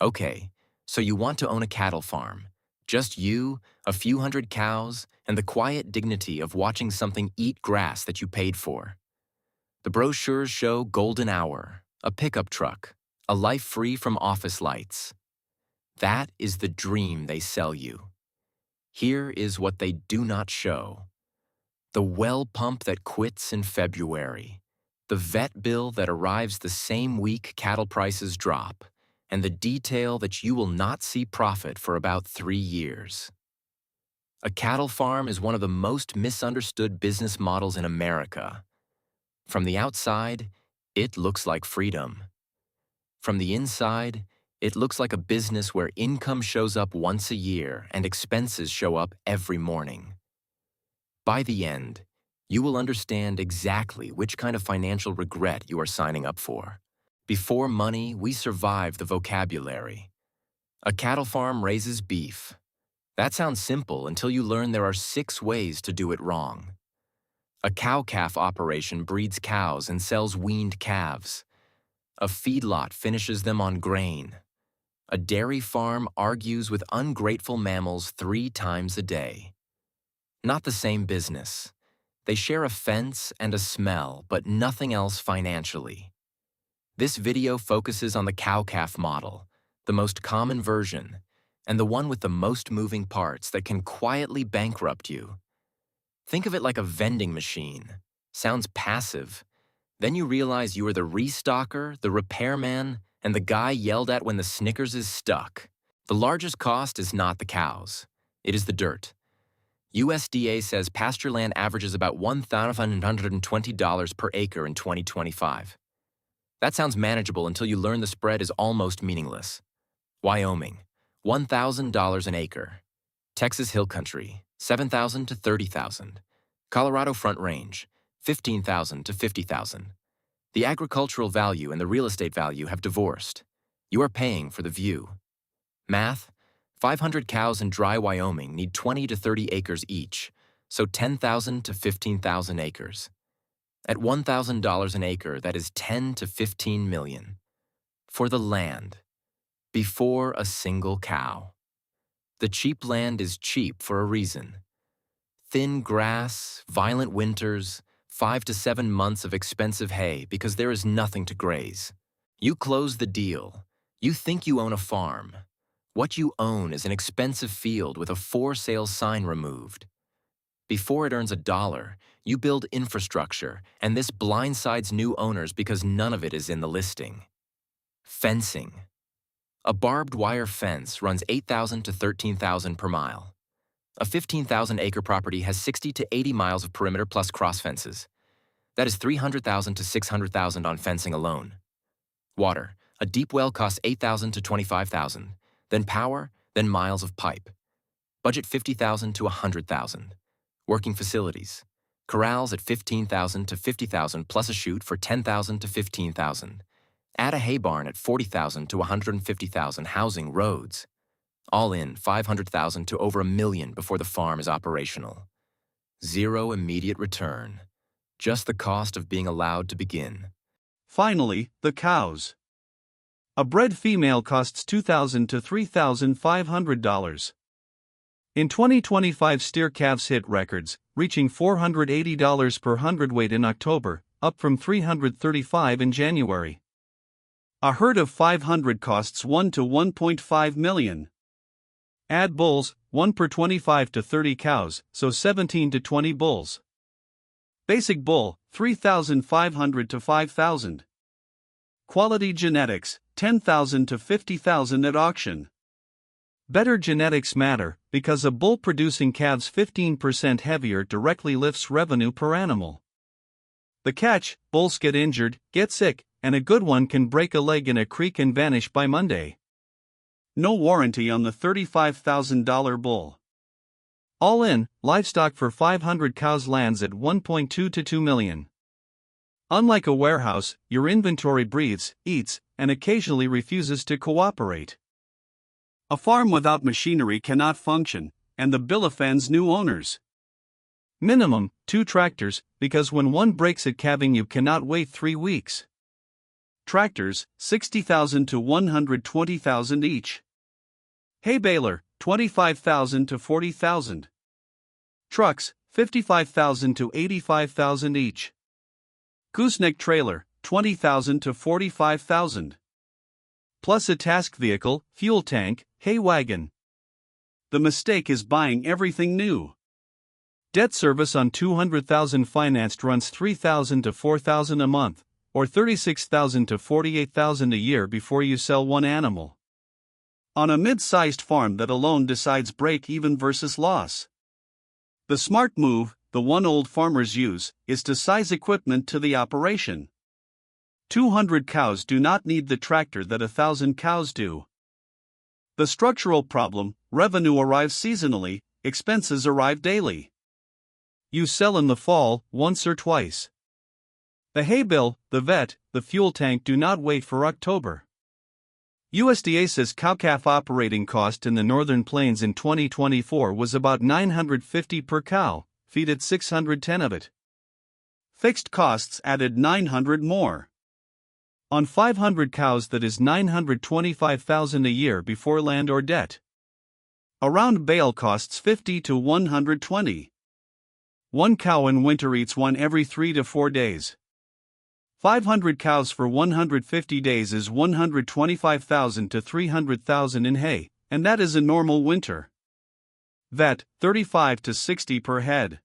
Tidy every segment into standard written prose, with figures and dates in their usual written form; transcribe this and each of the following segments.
Okay, so you want to own a cattle farm. Just you, a few hundred cows, and the quiet dignity of watching something eat grass that you paid for. The brochures show golden hour, a pickup truck, a life free from office lights. That is the dream they sell you. Here is what they do not show. The well pump that quits in February, the vet bill that arrives the same week cattle prices drop, and the detail that you will not see profit for about 3 years. A cattle farm is one of the most misunderstood business models in America. From the outside, it looks like freedom. From the inside, it looks like a business where income shows up once a year and expenses show up every morning. By the end, you will understand exactly which kind of financial regret you are signing up for. Before money, we survive the vocabulary. A cattle farm raises beef. That sounds simple until you learn there are 6 ways to do it wrong. A cow-calf operation breeds cows and sells weaned calves. A feedlot finishes them on grain. A dairy farm argues with ungrateful mammals 3 times a day. Not the same business. They share a fence and a smell, but nothing else financially. This video focuses on the cow-calf model, the most common version, and the one with the most moving parts that can quietly bankrupt you. Think of it like a vending machine. Sounds passive. Then you realize you are the restocker, the repairman, and the guy yelled at when the Snickers is stuck. The largest cost is not the cows. It is the dirt. USDA says pasture land averages about $1,120 per acre in 2025. That sounds manageable until you learn the spread is almost meaningless. Wyoming, $1,000 an acre. Texas Hill Country, $7,000 to $30,000. Colorado Front Range, $15,000 to $50,000. The agricultural value and the real estate value have divorced. You are paying for the view. Math, 500 cows in dry Wyoming need 20 to 30 acres each, so 10,000 to 15,000 acres. At $1,000 an acre, that is 10 to 15 million. For the land, before a single cow. The cheap land is cheap for a reason. Thin grass, violent winters, 5 to 7 months of expensive hay because there is nothing to graze. You close the deal. You think you own a farm. What you own is an expensive field with a for sale sign removed. Before it earns $1, you build infrastructure, and this blindsides new owners because none of it is in the listing. Fencing. A barbed wire fence runs $8,000 to $13,000 per mile. A 15,000-acre property has 60 to 80 miles of perimeter plus cross fences. That is $300,000 to $600,000 on fencing alone. Water. A deep well costs $8,000 to $25,000. Then power, then miles of pipe. Budget $50,000 to $100,000. Working facilities. Corrals at $15,000 to $50,000 plus a chute for $10,000 to $15,000. Add a hay barn at $40,000 to $150,000. Housing, roads. All in, $500,000 to over $1 million before the farm is operational. Zero immediate return. Just the cost of being allowed to begin. Finally, the cows. A bred female costs $2,000 to $3,500. In 2025, steer calves hit records, reaching $480 per hundredweight in October, up from $335 in January. A herd of 500 costs $1 to $1.5 million. Add bulls, 1 per 25 to 30 cows, so 17 to 20 bulls. Basic bull, $3,500 to $5,000. Quality genetics, $10,000 to $50,000 at auction. Better genetics matter, because a bull producing calves 15% heavier directly lifts revenue per animal. The catch: bulls get injured, get sick, and a good one can break a leg in a creek and vanish by Monday. No warranty on the $35,000 bull. All in, livestock for 500 cows lands at $1.2 to $2 million. Unlike a warehouse, your inventory breathes, eats, and occasionally refuses to cooperate. A farm without machinery cannot function, and the bill offends new owners. Minimum, 2 tractors, because when one breaks at calving you cannot wait 3 weeks. Tractors, $60,000 to $120,000 each. Hay baler, $25,000 to $40,000. Trucks, $55,000 to $85,000 each. Gooseneck trailer, $20,000 to $45,000. Plus a task vehicle, fuel tank, hay wagon. The mistake is buying everything new. Debt service on $200,000 financed runs $3,000 to $4,000 a month, or $36,000 to $48,000 a year before you sell one animal. On a mid-sized farm that alone decides break-even versus loss. The smart move, the one old farmers use, is to size equipment to the operation. 200 cows do not need the tractor that 1,000 cows do. The structural problem, revenue arrives seasonally, expenses arrive daily. You sell in the fall, once or twice. The hay bill, the vet, the fuel tank do not wait for October. USDA says cow-calf operating cost in the Northern Plains in 2024 was about $950 per cow, feed at $610 of it. Fixed costs added $900 more. On 500 cows that is $925,000 a year before land or debt. Around bale costs $50 to $120. One cow in winter eats one every 3 to 4 days. 500 cows for 150 days is $125,000 to $300,000 in hay, and that is a normal winter. Vet, $35 to $60 per head.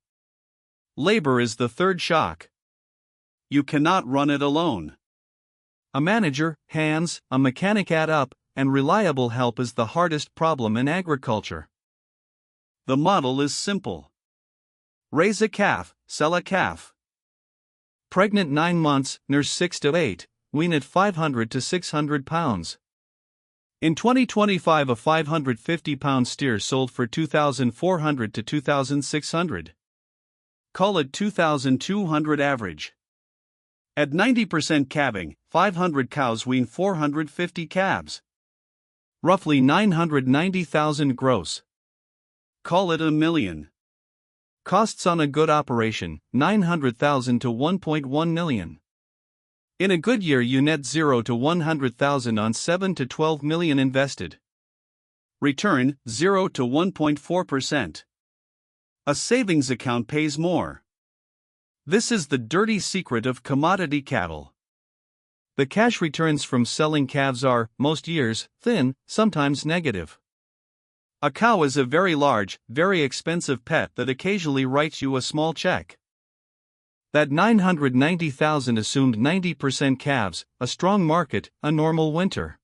Labor is the third shock. You cannot run it alone. A manager, hands, a mechanic add up, and reliable help is the hardest problem in agriculture. The model is simple. Raise a calf, sell a calf. Pregnant 9 months, nurse 6 to 8, wean at 500 to 600 pounds. In 2025 a 550-pound steer sold for $2,400 to $2,600. Call it $2,200 average. At 90% calving, 500 cows wean 450 calves. Roughly $990,000 gross. Call it $1 million. Costs on a good operation, $900,000 to $1.1 million. In a good year you net $0 to $100,000 on $7 to $12 million invested. Return, 0 to 1.4%. A savings account pays more. This is the dirty secret of commodity cattle. The cash returns from selling calves are, most years, thin, sometimes negative. A cow is a very large, very expensive pet that occasionally writes you a small check. That $990,000 assumed 90% calves, a strong market, a normal winter.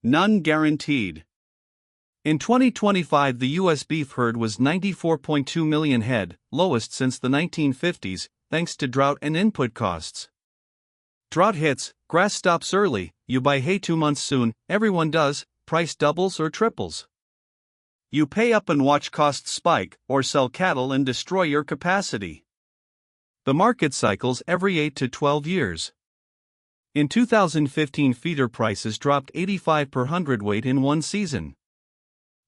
None guaranteed. In 2025 the U.S. beef herd was 94.2 million head, lowest since the 1950s, thanks to drought and input costs. Drought hits, grass stops early, you buy hay 2 months soon, everyone does, price doubles or triples. You pay up and watch costs spike, or sell cattle and destroy your capacity. The market cycles every 8 to 12 years. In 2015 feeder prices dropped 85 per hundredweight in one season.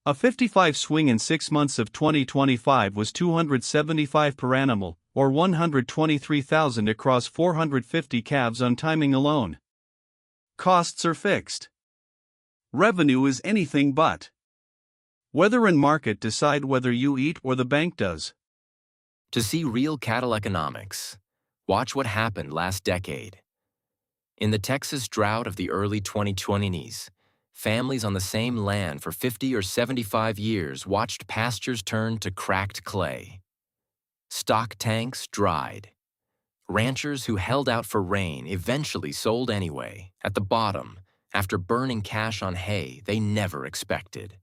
A 55 swing in 6 months of 2025 was $275 per animal, or $123,000 across 450 calves on timing alone. Costs are fixed. Revenue is anything but. Weather and market decide whether you eat or the bank does. To see real cattle economics, watch what happened last decade. In the Texas drought of the early 2020s, families on the same land for 50 or 75 years watched pastures turn to cracked clay. Stock tanks dried. Ranchers who held out for rain eventually sold anyway, at the bottom, after burning cash on hay they never expected.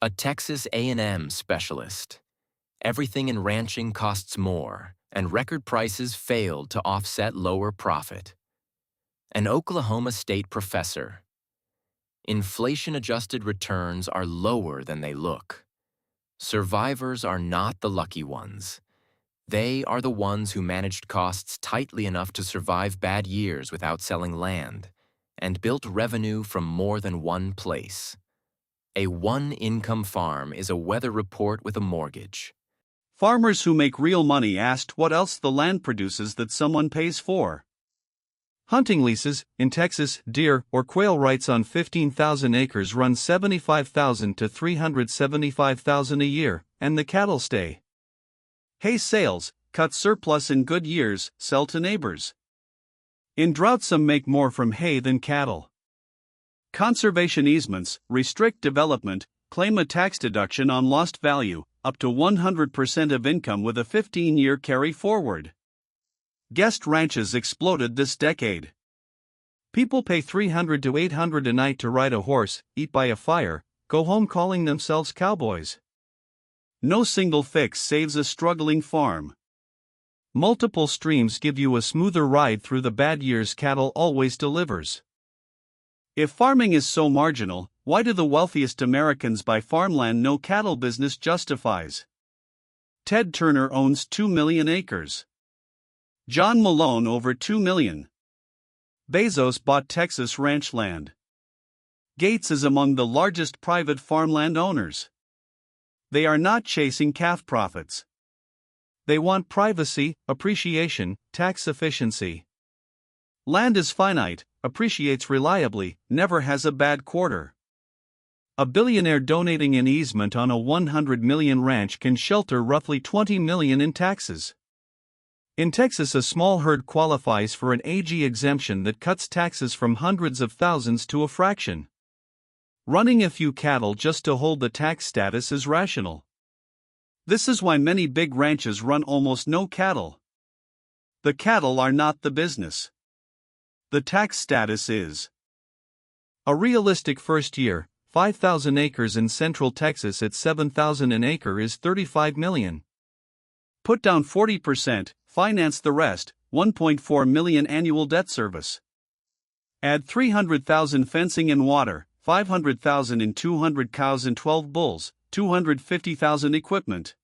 A Texas A&M specialist. Everything in ranching costs more, and record prices failed to offset lower profit. An Oklahoma State professor. Inflation-adjusted returns are lower than they look. Survivors are not the lucky ones. They are the ones who managed costs tightly enough to survive bad years without selling land, and built revenue from more than one place. A one-income farm is a weather report with a mortgage. Farmers who make real money asked what else the land produces that someone pays for. Hunting leases, in Texas, deer or quail rights on 15,000 acres run $75,000 to $375,000 a year, and the cattle stay. Hay sales, cut surplus in good years, sell to neighbors. In drought some make more from hay than cattle. Conservation easements, restrict development, claim a tax deduction on lost value, up to 100% of income with a 15-year carry forward. Guest ranches exploded this decade. People pay $300 to $800 a night to ride a horse, eat by a fire, go home calling themselves cowboys. No single fix saves a struggling farm. Multiple streams give you a smoother ride through the bad years cattle always delivers. If farming is so marginal, why do the wealthiest Americans buy farmland no cattle business justifies? Ted Turner owns 2 million acres. John Malone over 2 million. Bezos bought Texas ranch land. Gates is among the largest private farmland owners. They are not chasing calf profits. They want privacy, appreciation, tax efficiency. Land is finite, appreciates reliably, never has a bad quarter. A billionaire donating an easement on a 100 million ranch can shelter roughly 20 million in taxes. In Texas, a small herd qualifies for an AG exemption that cuts taxes from hundreds of thousands to a fraction. Running a few cattle just to hold the tax status is rational. This is why many big ranches run almost no cattle. The cattle are not the business. The tax status is. A realistic first year, 5,000 acres in central Texas at $7,000 an acre is $35 million. Put down 40%, finance the rest, $1.4 million annual debt service. Add $300,000 fencing and water, $500,000 in 200 cows and 12 bulls, $250,000 equipment.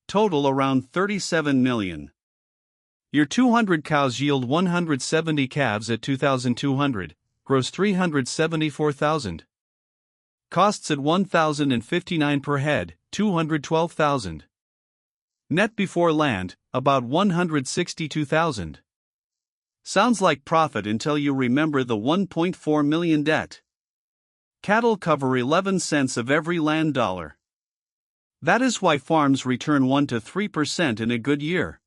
Total around $37 million. Your 200 cows yield 170 calves at 2,200, gross $374,000. Costs at $1,059 per head, $212,000. Net before land, about $162,000. Sounds like profit until you remember the $1.4 million debt. Cattle cover 11 cents of every land dollar. That is why farms return 1 to 3% in a good year.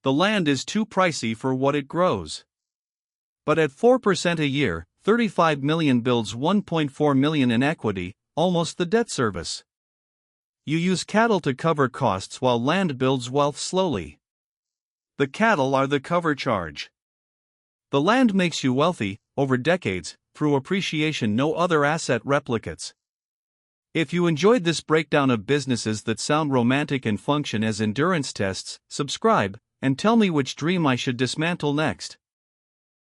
The land is too pricey for what it grows. But at 4% a year, $35 million builds $1.4 million in equity, almost the debt service. You use cattle to cover costs while land builds wealth slowly. The cattle are the cover charge. The land makes you wealthy, over decades, through appreciation no other asset replicates. If you enjoyed this breakdown of businesses that sound romantic and function as endurance tests, subscribe, and tell me which dream I should dismantle next.